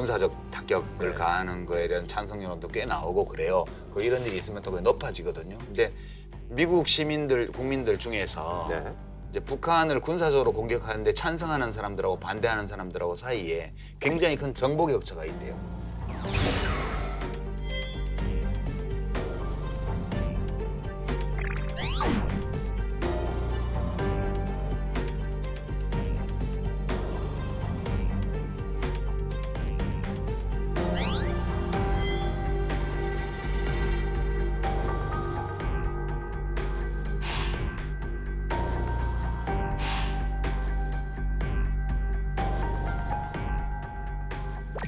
군사적 타격을 가하는 거에 대한 찬성 여론도 꽤 나오고 그래요. 그리고 이런 일이 있으면 또 높아지거든요. 근데 미국 시민들, 국민들 중에서 네. 이제 북한을 군사적으로 공격하는데 찬성하는 사람들하고 반대하는 사람들하고 사이에 굉장히 큰 정보 격차가 있대요.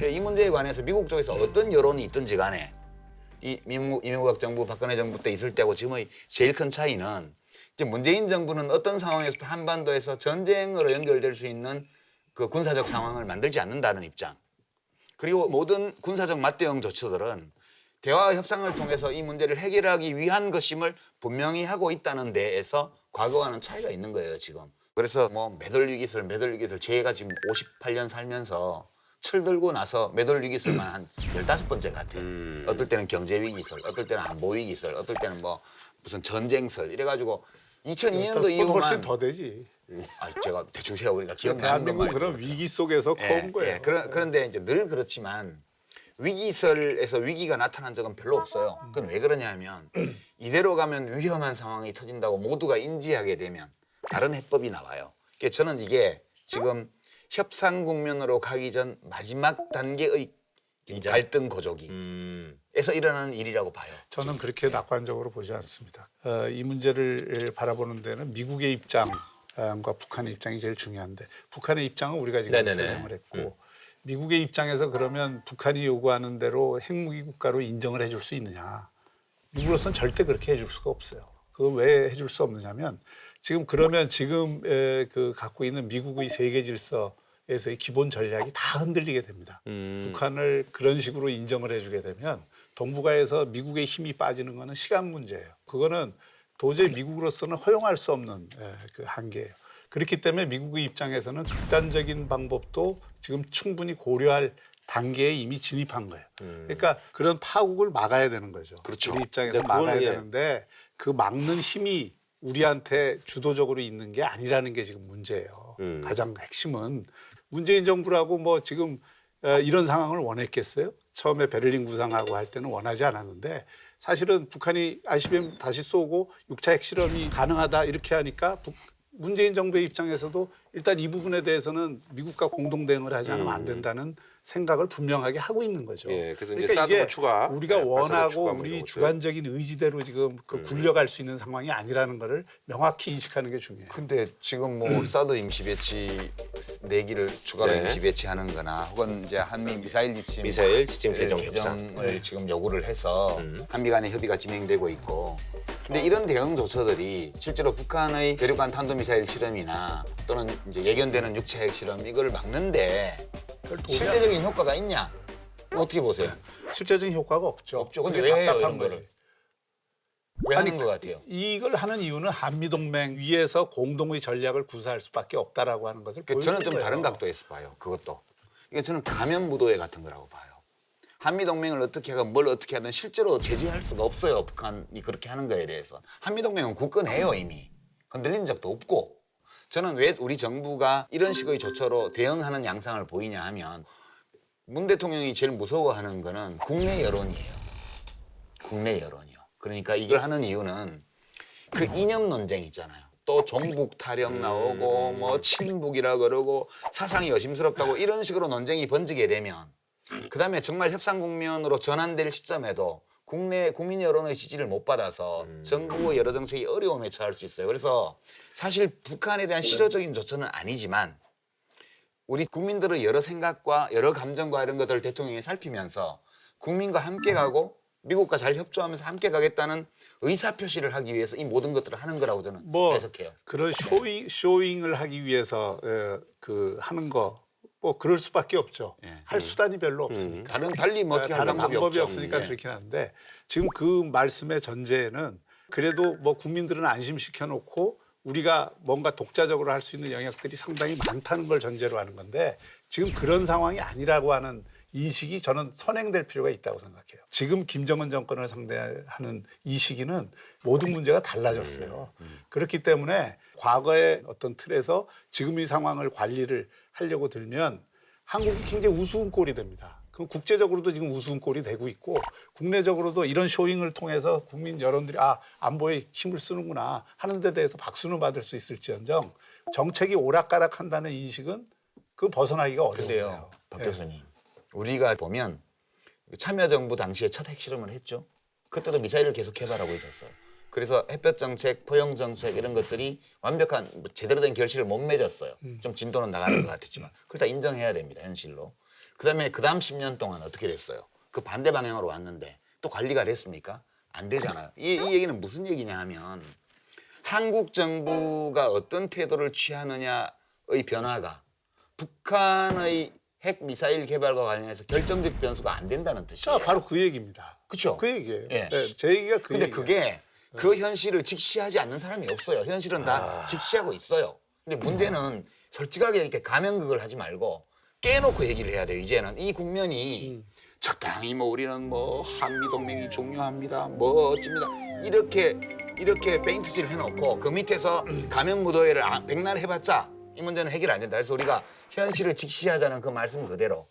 이 문제에 관해서 미국 쪽에서 어떤 여론이 있든지 간에 이명박 정부, 박근혜 정부 때 있을 때하고 지금의 제일 큰 차이는 이제 문재인 정부는 어떤 상황에서도 한반도에서 전쟁으로 연결될 수 있는 그 군사적 상황을 만들지 않는다는 입장. 그리고 모든 군사적 맞대응 조처들은 대화 협상을 통해서 이 문제를 해결하기 위한 것임을 분명히 하고 있다는 데에서 과거와는 차이가 있는 거예요, 지금. 그래서 뭐 매돌리기설 제가 지금 58년 살면서 철 들고 나서 매돌리기설만 한 15번째 같아요. 어떨 때는 경제위기설, 어떨 때는 안보위기설, 어떨 때는 뭐 무슨 전쟁설 이래가지고 2002년도 이후만 훨씬 더 되지. 제가 대충 세어보니까 기억나는 대한민국은 것만 그런 위기 속에서 커온 거예요. 그런데 이제 늘 그렇지만 위기설에서 위기가 나타난 적은 별로 없어요. 그건 왜 그러냐 하면 이대로 가면 위험한 상황이 터진다고 모두가 인지하게 되면 다른 해법이 나와요. 그러니까 저는 이게 지금 협상 국면으로 가기 전 마지막 단계의 갈등 고조기에서 일어나는 일이라고 봐요. 저는 그렇게 낙관적으로 보지 않습니다. 이 문제를 바라보는 데는 미국의 입장과 북한의 입장이 제일 중요한데 북한의 입장은 우리가 지금 설명을 했고 미국의 입장에서 그러면 북한이 요구하는 대로 핵무기 국가로 인정을 해줄 수 있느냐. 미국으로서는 절대 그렇게 해줄 수가 없어요. 그건 왜 해줄 수 없느냐면 지금 그 갖고 있는 미국의 세계 질서에서의 기본 전략이 다 흔들리게 됩니다. 북한을 그런 식으로 인정을 해주게 되면 동북아에서 미국의 힘이 빠지는 거는 시간 문제예요. 그거는 도저히 미국으로서는 허용할 수 없는 그 한계예요. 그렇기 때문에 미국의 입장에서는 극단적인 방법도 지금 충분히 고려할 단계에 이미 진입한 거예요. 그러니까 그런 파국을 막아야 되는 거죠. 그렇죠. 우리 입장에서 막아야 되는데 그 막는 힘이 우리한테 주도적으로 있는 게 아니라는 게 지금 문제예요. 가장 핵심은 문재인 정부라고 뭐 지금 이런 상황을 원했겠어요? 처음에 베를린 구상하고 할 때는 원하지 않았는데 사실은 북한이 ICBM 다시 쏘고 6차 핵실험이 가능하다 이렇게 하니까 문재인 정부의 입장에서도 일단 이 부분에 대해서는 미국과 공동 대응을 하지 않으면 안 된다는 생각을 분명하게 하고 있는 거죠. 예, 그래서 그러니까 이제 이게 추가, 우리가 원하고 우리 추가 주관적인 의지대로 지금 그 굴려갈 수 있는 상황이 아니라는 거를 명확히 인식하는 게 중요해요. 근데 지금 뭐 사드 임시 배치 4기를 추가로 임시 배치하는 거나 혹은 이제 한미 미사일 지침 개정 개정을 지금 요구를 해서 한미 간의 협의가 진행되고 있고 근데 이런 대응 조처들이 실제로 북한의 대륙간 탄도미사일 실험이나 또는 이제 예견되는 6차 핵 실험 이걸 막는데 실제적인 효과가 있냐? 어떻게 보세요? 실제적인 효과가 없죠. 없죠. 근데 왜 해요, 이런 거를? 왜 하는 것 같아요? 이걸 하는 이유는 한미동맹 위에서 공동의 전략을 구사할 수밖에 없다라고 하는 것을 보여주는 저는 좀 거예요. 다른 각도에서 봐요. 그것도. 이게 저는 감염무도회 같은 거라고 봐요. 한미동맹을 어떻게 하건 뭘 어떻게 하든 실제로 제지할 수가 없어요. 북한이 그렇게 하는 거에 대해서. 한미동맹은 굳건해요, 이미. 흔들린 적도 없고. 저는 왜 우리 정부가 이런 식의 조처로 대응하는 양상을 보이냐 하면 문 대통령이 제일 무서워하는 거는 국내 여론이에요. 국내 여론이요. 그러니까 이걸 하는 이유는 그 이념 논쟁 있잖아요. 또 종북 타령 나오고 뭐 친북이라 그러고 사상이 여심스럽다고 이런 식으로 논쟁이 번지게 되면 그다음에 정말 협상 국면으로 전환될 시점에도 국내 국민 여론의 지지를 못 받아서 정부의 여러 정책이 어려움에 처할 수 있어요. 그래서 사실 북한에 대한 실효적인 조처는 아니지만 우리 국민들의 여러 생각과 여러 감정과 이런 것들을 대통령이 살피면서 국민과 함께 가고 미국과 잘 협조하면서 함께 가겠다는 의사표시를 하기 위해서 이 모든 것들을 하는 거라고 저는 해석해요. 그런 쇼잉을 하기 위해서 하는 거 뭐 그럴 수밖에 없죠. 할 수단이 별로 없으니까. 달리 뭐 어떻게 할 다른 방법이 없죠. 없으니까 그렇긴 한데 지금 그 말씀의 전제는 그래도 뭐 국민들은 안심시켜 놓고 우리가 뭔가 독자적으로 할 수 있는 영역들이 상당히 많다는 걸 전제로 하는 건데 지금 그런 상황이 아니라고 하는 인식이 저는 선행될 필요가 있다고 생각해요. 지금 김정은 정권을 상대하는 이 시기는 모든 문제가 달라졌어요. 그렇기 때문에 과거의 어떤 틀에서 지금 이 상황을 관리를 하려고 들면 한국이 굉장히 우스운 꼴이 됩니다. 그럼 국제적으로도 지금 우스운 꼴이 되고 있고 국내적으로도 이런 쇼잉을 통해서 국민 여러분들이 안보에 힘을 쓰는구나 하는 데 대해서 박수는 받을 수 있을지언정 정책이 오락가락한다는 인식은 그 벗어나기가 어려워요. 근데요, 박 교수님. 우리가 보면 참여정부 당시에 첫 핵실험을 했죠. 그때도 미사일을 계속 개발하고 있었어요. 그래서 햇볕 정책, 포용 정책 이런 것들이 완벽한 제대로 된 결실을 못 맺었어요. 좀 진도는 나가는 것 같았지만 그걸 다 인정해야 됩니다. 현실로. 그다음에 그다음 10년 동안 어떻게 됐어요? 그 반대 방향으로 왔는데 또 관리가 됐습니까? 안 되잖아요. 이 얘기는 무슨 얘기냐 하면 한국 정부가 어떤 태도를 취하느냐의 변화가 북한의 핵 미사일 개발과 관련해서 결정적 변수가 안 된다는 뜻이에요. 자, 바로 그 얘기입니다. 그렇죠? 그 얘기예요. 예. 네, 제 얘기가 그 근데 얘기예요. 그게 그 현실을 직시하지 않는 사람이 없어요. 현실은 다 직시하고 있어요. 근데 문제는 솔직하게 이렇게 가면극을 하지 말고 깨놓고 얘기를 해야 돼요. 이제는 이 국면이 적당히 뭐 우리는 뭐 한미 동맹이 중요합니다. 뭐 어ጭ입니다. 이렇게 페인트칠을 해놓고 그 밑에서 가면무도회를 백날 해봤자 이 문제는 해결 안 된다. 그래서 우리가 현실을 직시하자는 그 말씀 그대로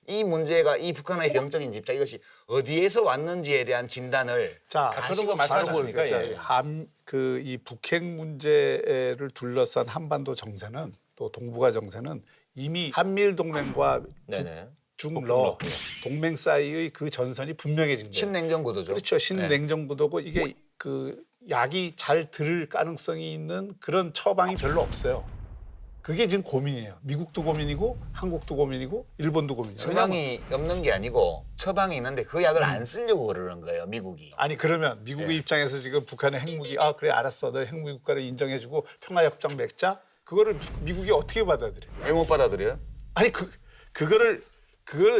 이 문제가 이 북한의 병적인 집착 이것이 어디에서 왔는지에 대한 진단을 자, 가시고 그런 거 말씀하셨으니까 말씀하셨으니까 이 북핵 문제를 둘러싼 한반도 정세는 또 동북아 정세는 이미 한미일 동맹과 네네. 중러 동맹 사이의 그 전선이 분명해진 거예요. 신냉전 구도죠. 그렇죠. 신냉전 구도고 이게 그 약이 잘 들을 가능성이 있는 그런 처방이 별로 없어요. 그게 지금 고민이에요. 미국도 고민이고 한국도 고민이고 일본도 고민이에요. 처방이 없는 게 아니고 처방이 있는데 그 약을 안 쓰려고 그러는 거예요. 미국이. 아니 그러면 미국의 입장에서 지금 북한의 핵무기 그래 알았어. 너 핵무기 국가를 인정해주고 평화협정 맺자. 그거를 미국이 어떻게 받아들여요? 왜 못 받아들여요? 아니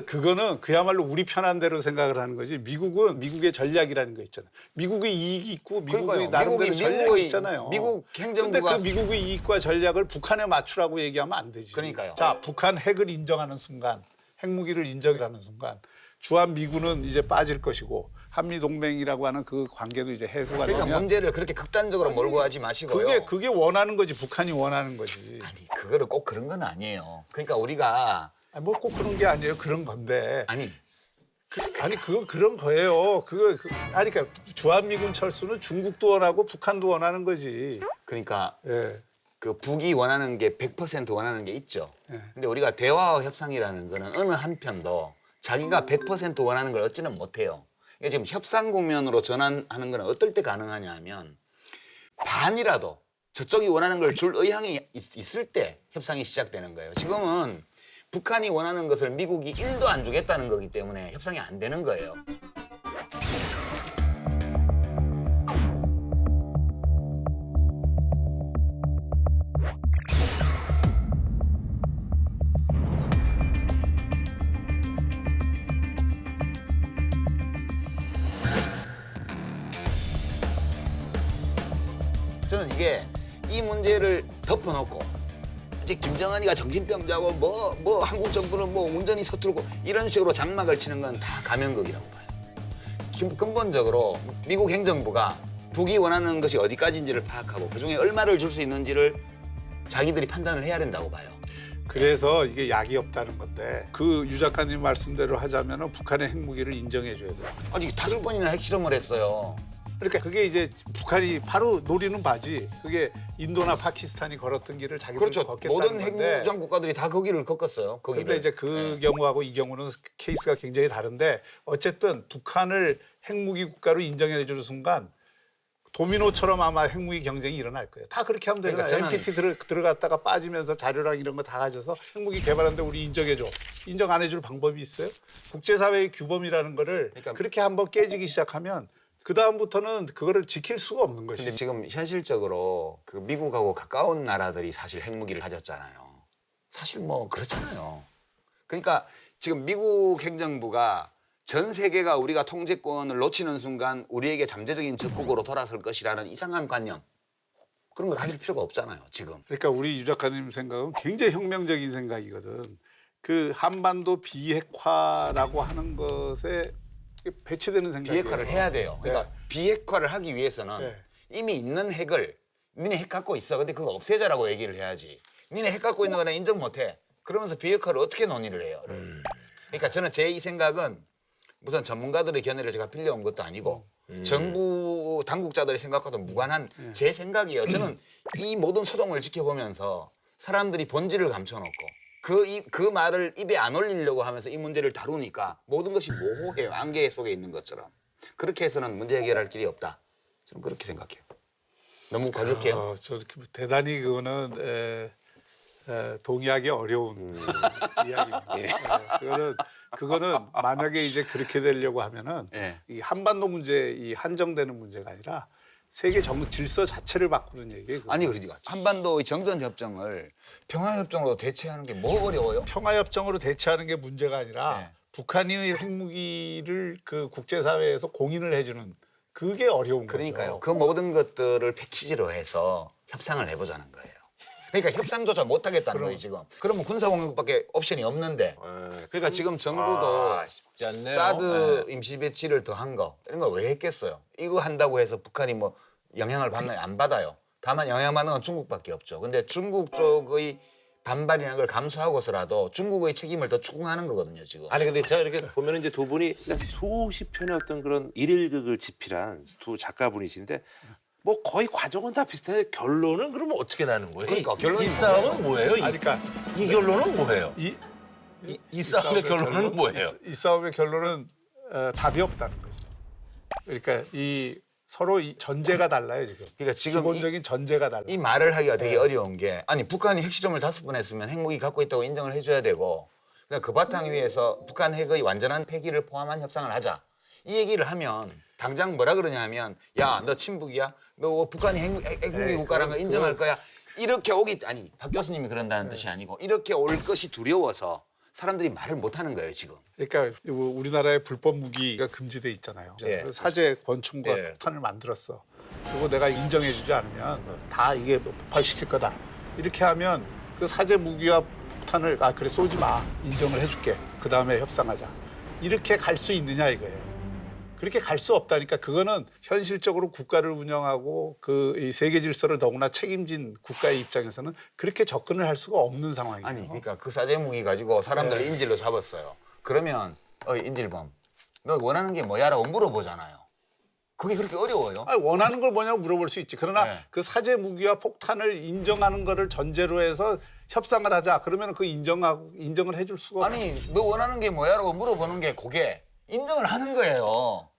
그거는 그야말로 우리 편한 대로 생각을 하는 거지. 미국은 미국의 전략이라는 거 있잖아요. 미국의 이익이 있고 미국의 그러니까요. 나름대로 전략이 있잖아요. 미국 그런데 행정부가 그 미국의 이익과 전략을 북한에 맞추라고 얘기하면 안 되지. 그러니까요. 자, 북한 핵을 인정하는 순간, 핵무기를 인정하는 순간 주한 미군은 이제 빠질 것이고 한미 동맹이라고 하는 그 관계도 이제 해소가 그러니까 되면 문제를 그렇게 극단적으로 몰고 가지 마시고요. 그게 원하는 거지. 북한이 원하는 거지. 아니 그거를 꼭 그런 건 아니에요. 그러니까 우리가 뭐 꼭 그런 게 아니에요. 그런 건데. 아니 그건 그런 거예요. 아니 그러니까 주한미군 철수는 중국도 원하고 북한도 원하는 거지. 그러니까 예. 그 북이 원하는 게 100% 원하는 게 있죠. 예. 근데 우리가 대화와 협상이라는 거는 어느 한편도 자기가 100% 원하는 걸 얻지는 못해요. 이게 지금 협상 국면으로 전환하는 건 어떨 때 가능하냐 하면 반이라도 저쪽이 원하는 걸 줄 의향이 있을 때 협상이 시작되는 거예요. 지금은 북한이 원하는 것을 미국이 1도 안 주겠다는 거기 때문에 협상이 안 되는 거예요. 저는 이 문제를 덮어놓고 이제 김정은이가 정신병자고 뭐 한국 정부는 뭐 온전히 서투르고 이런 식으로 장막을 치는 건 다 가면극이라고 봐요. 근본적으로 미국 행정부가 북이 원하는 것이 어디까지인지를 파악하고 그중에 얼마를 줄 수 있는지를 자기들이 판단을 해야 된다고 봐요. 그래서 이게 약이 없다는 건데 그 유 작가님 말씀대로 하자면은 북한의 핵무기를 인정해 줘야 돼요. 아니 5번이나 핵실험을 했어요. 그러니까 그게 이제 북한이 바로 노리는 바지. 그게 인도나 파키스탄이 걸었던 길을 자기들이 그렇죠. 걷겠다는 모든 건데. 핵무장 국가들이 다 그 길을 걷었어요. 그 그런데 길을. 이제 그 경우하고 이 경우는 케이스가 굉장히 다른데 어쨌든 북한을 핵무기 국가로 인정해 주는 순간 도미노처럼 아마 핵무기 경쟁이 일어날 거예요. 다 그렇게 하면 되잖아요. 그러니까 저는 NPT 들어갔다가 빠지면서 자료랑 이런 거 다 가져서 핵무기 개발하는데 우리 인정해 줘. 인정 안 해줄 방법이 있어요? 국제사회의 규범이라는 거를 그러니까 그렇게 한번 깨지기 시작하면 그다음부터는 그거를 지킬 수가 없는 근데 것이지. 지금 현실적으로 그 미국하고 가까운 나라들이 사실 핵무기를 가졌잖아요. 사실 뭐 그렇잖아요. 그러니까 지금 미국 행정부가 전 세계가 우리가 통제권을 놓치는 순간 우리에게 잠재적인 적국으로 돌아설 것이라는 이상한 관념. 그런 걸 가질 필요가 없잖아요, 지금. 그러니까 우리 유 작가님 생각은 굉장히 혁명적인 생각이거든. 그 한반도 비핵화라고 하는 것에 배치되는 생각이에요. 비핵화를 해야 돼요. 그러니까 네. 비핵화를 하기 위해서는 네. 이미 있는 핵을 니네 핵 갖고 있어. 근데 그거 없애자라고 얘기를 해야지. 니네 핵 갖고 있는 거는 인정 못해. 그러면서 비핵화를 어떻게 논의를 해요? 그러니까 저는 제 이 생각은 무슨 전문가들의 견해를 제가 빌려온 것도 아니고 정부 당국자들의 생각과도 무관한 제 생각이에요. 저는 이 모든 소동을 지켜보면서 사람들이 본질을 감춰놓고 그 말을 입에 안 올리려고 하면서 이 문제를 다루니까 모든 것이 모호해요. 안개 속에 있는 것처럼. 그렇게 해서는 문제 해결할 길이 없다. 저는 그렇게 생각해요. 너무 과격해요. 저 대단히 그거는 동의하기 어려운 이야기입니다. 그거는 만약에 이제 그렇게 되려고 하면은 예. 이 한반도 문제, 이 한정되는 문제가 아니라 세계 질서 자체를 바꾸는 얘기예요. 그거. 아니 그러니까 한반도의 정전 협정을 평화 협정으로 대체하는 게 뭐 어려워요? 평화협정으로 대체하는 게 문제가 아니라 네. 북한이 핵무기를 그 국제사회에서 공인을 해주는 그게 어려운 그러니까요. 거죠. 그 모든 것들을 패키지로 해서 협상을 해보자는 거예요. 그러니까 협상조차 못 하겠다는 거예요 지금. 그러면 군사공격밖에 옵션이 없는데. 그러니까 지금 정부도 쉽지 않네요. 사드 임시 배치를 더한 거 이런 거 왜 했겠어요? 이거 한다고 해서 북한이 뭐 영향을 받나요? 안 받아요. 다만 영향받는 건 중국밖에 없죠. 근데 중국 쪽의 반발이라는 걸 감수하고서라도 중국의 책임을 더 추궁하는 거거든요 지금. 아니 근데 제가 이렇게 보면 이제 두 분이 진짜 수십 편의 어떤 그런 일일극을 집필한 두 작가분이신데 뭐 거의 과정은 다 비슷한데 결론은 그러면 어떻게 나는 거예요? 그러니까 결론이 이 싸움은 뭐예요? 아니, 그러니까 이 결론은 뭐예요? 이 싸움의 결론은 뭐예요? 이 싸움의 결론은 답이 없다는 거죠. 그러니까 이 서로 이 전제가 달라요 지금. 그러니까 지금 기본적인 전제가 달라요. 이 말을 하기가 되게 어려운 게 아니 북한이 핵실험을 5번 했으면 핵무기 갖고 있다고 인정을 해줘야 되고 그러니까 그 바탕 위에서 북한 핵의 완전한 폐기를 포함한 협상을 하자. 이 얘기를 하면 당장 뭐라 그러냐 하면 야 너 친북이야? 너 북한이 핵무기 국가라는 거 인정할 거야? 이렇게 오기 아니 박 교수님이 그런다는 뜻이 아니고 이렇게 올 것이 두려워서 사람들이 말을 못하는 거예요 지금. 그러니까 우리나라에 불법 무기가 금지돼 있잖아요. 예. 사제 권총과 예. 폭탄을 만들었어. 그리고 내가 인정해주지 않으면 다 이게 폭발시킬 거다. 이렇게 하면 그 사제 무기와 폭탄을 그래 쏘지 마. 인정을 해줄게. 그 다음에 협상하자. 이렇게 갈 수 있느냐 이거예요. 그렇게 갈 수 없다니까 그거는 현실적으로 국가를 운영하고 이 세계 질서를 너무나 책임진 국가의 입장에서는 그렇게 접근을 할 수가 없는 상황이에요. 아니 그러니까 그 사제 무기 가지고 사람들을 인질로 잡았어요. 그러면 인질범 너 원하는 게 뭐야라고 물어보잖아요. 그게 그렇게 어려워요? 아니, 원하는 걸 뭐냐고 물어볼 수 있지. 그러나 네. 그 사제 무기와 폭탄을 인정하는 거를 전제로 해서 협상을 하자. 그러면 그 인정을 해줄 수가 아니 너 원하는 게 뭐야라고 물어보는 게 그게 인정을 하는 거예요.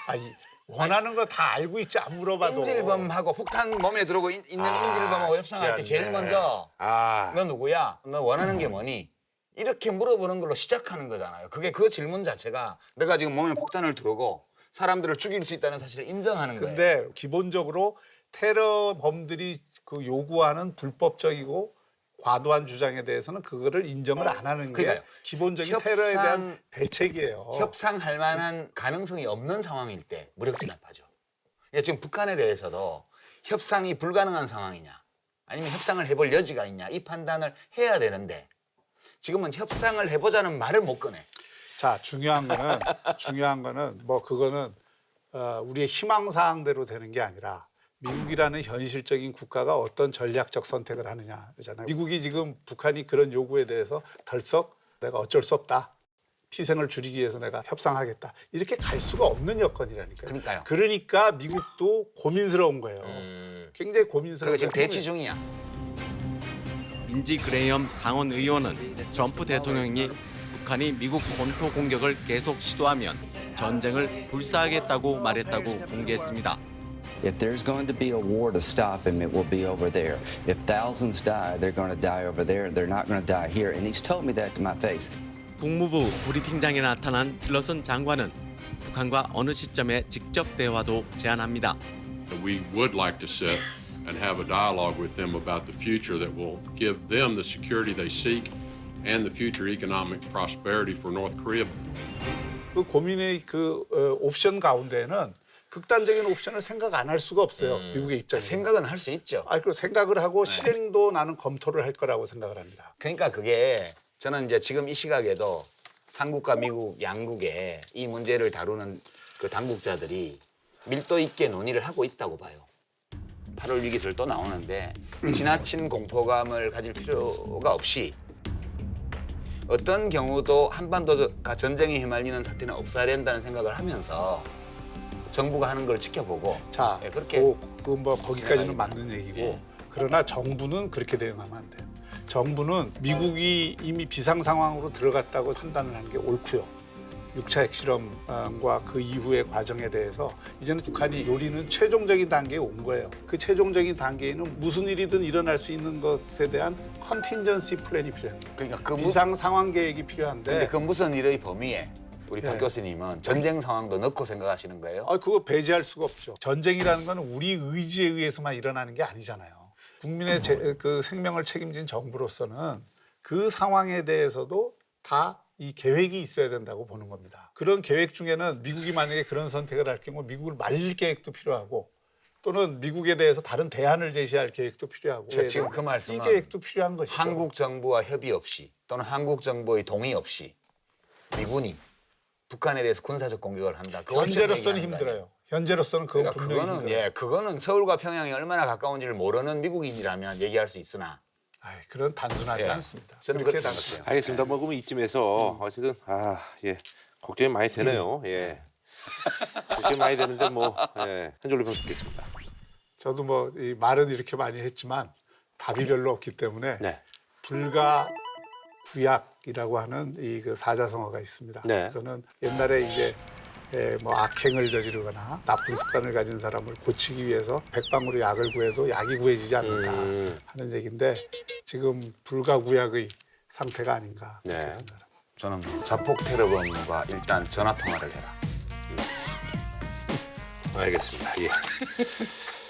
아니, 원하는 거 다 알고 있지 안 물어봐도. 인질범하고 폭탄 몸에 들어오고 있는 인질범하고 협상할 때 제일 먼저 너 누구야? 너 원하는 게 뭐니? 이렇게 물어보는 걸로 시작하는 거잖아요. 그게 그 질문 자체가 내가 지금 몸에 폭탄을 들어오고 사람들을 죽일 수 있다는 사실을 인정하는 거예요. 근데 기본적으로 테러범들이 그 요구하는 불법적이고 과도한 주장에 대해서는 그거를 인정을 안 하는 게 그러니까요. 기본적인 테러에 대한 대책이에요. 협상할 만한 가능성이 없는 상황일 때 무력 진압하죠. 그러니까 지금 북한에 대해서도 협상이 불가능한 상황이냐 아니면 협상을 해볼 여지가 있냐 이 판단을 해야 되는데 지금은 협상을 해보자는 말을 못 꺼내. 자, 중요한 거는 뭐 그거는 우리의 희망사항대로 되는 게 아니라 미국이라는 현실적인 국가가 어떤 전략적 선택을 하느냐잖아요. 미국이 지금 북한이 그런 요구에 대해서 덜썩 내가 어쩔 수 없다. 희생을 줄이기 위해서 내가 협상하겠다. 이렇게 갈 수가 없는 여건이라니까요. 그러니까요. 그러니까 미국도 고민스러운 거예요. 굉장히 고민스러운 그거 지금 대치 중이야. 인지 그레이엄 상원 의원은 트럼프 대통령이 북한이 미국 본토 공격을 계속 시도하면 전쟁을 불사하겠다고 말했다고 공개했습니다. If there's going to be a war to stop him, it will be over there. If thousands die, they're going to die over there. They're not going to die here. And he's told me that to my face. 국무부 브리핑장에 나타난 틸러슨 장관은 북한과 어느 시점에 직접 대화도 제안합니다. We would like to sit and have a dialogue with them about the future that will give them the security they seek and the future economic prosperity for North Korea. 그 고민의 옵션 가운데는 극단적인 옵션을 생각 안 할 수가 없어요. 미국의 입장에서. 생각은 할 수 있죠. 그리고 생각을 하고 실행도 나는 검토를 할 거라고 생각을 합니다. 그러니까 그게 저는 이제 지금 이 시각에도 한국과 미국 양국의 이 문제를 다루는 그 당국자들이 밀도 있게 논의를 하고 있다고 봐요. 8월 위기설 또 나오는데 지나친 공포감을 가질 필요가 없이 어떤 경우도 한반도가 전쟁에 휘말리는 사태는 없어야 된다는 생각을 하면서 정부가 하는 걸 지켜보고 자, 예, 그렇게 뭐 거기까지는 네, 맞는 얘기고 예. 그러나 정부는 그렇게 대응하면 안 돼요. 정부는 미국이 이미 비상 상황으로 들어갔다고 판단을 하는 게 옳고요. 6차 핵실험과 그 이후의 과정에 대해서 이제는 북한이 요리는 최종적인 단계에 온 거예요. 그 최종적인 단계에는 무슨 일이든 일어날 수 있는 것에 대한 컨틴전시 플랜이 필요합니다. 그러니까 그 비상 상황 계획이 필요한데 근데 그 무슨 일의 범위에 우리 박 예. 교수님은 전쟁 상황도 넣고 생각하시는 거예요? 그거 배제할 수가 없죠. 전쟁이라는 건 우리 의지에 의해서만 일어나는 게 아니잖아요. 국민의 그 생명을 책임진 정부로서는 그 상황에 대해서도 다 이 계획이 있어야 된다고 보는 겁니다. 그런 계획 중에는 미국이 만약에 그런 선택을 할 경우 미국을 말릴 계획도 필요하고 또는 미국에 대해서 다른 대안을 제시할 계획도 필요하고 제가 지금 그 이 말씀은 계획도 필요한 것이죠. 한국 정부와 협의 없이 또는 한국 정부의 동의 없이 미군이 북한에 대해서 군사적 공격을 한다. 그걸 지금 현재로서는 얘기하는 거 아니에요? 힘들어요. 현재로서는 그건 그러니까 분명히 그거는 힘들어요. 그거는 서울과 평양이 얼마나 가까운지를 모르는 미국인이라면 얘기할 수 있으나 그런 단순하지 예. 않습니다. 저는 그렇게 그렇게 생각해요. 알겠습니다. 뭐 그러면 이쯤에서 어쨌든 걱정이 많이 되네요. 예. 걱정이 많이 되는데 뭐 한줄로 평 듣겠습니다. 저도 뭐 이 말은 이렇게 많이 했지만 답이 별로 없기 때문에 네. 불가 구약이라고 하는 이 그 사자성어가 있습니다. 네. 그거는 옛날에 이제 뭐 악행을 저지르거나 나쁜 습관을 가진 사람을 고치기 위해서 백방으로 약을 구해도 약이 구해지지 않는다 하는 얘기인데 지금 불가구약의 상태가 아닌가 그렇게 네. 생각합니다. 저는 자폭 테러범과 일단 전화 통화를 해라. 알겠습니다. 예.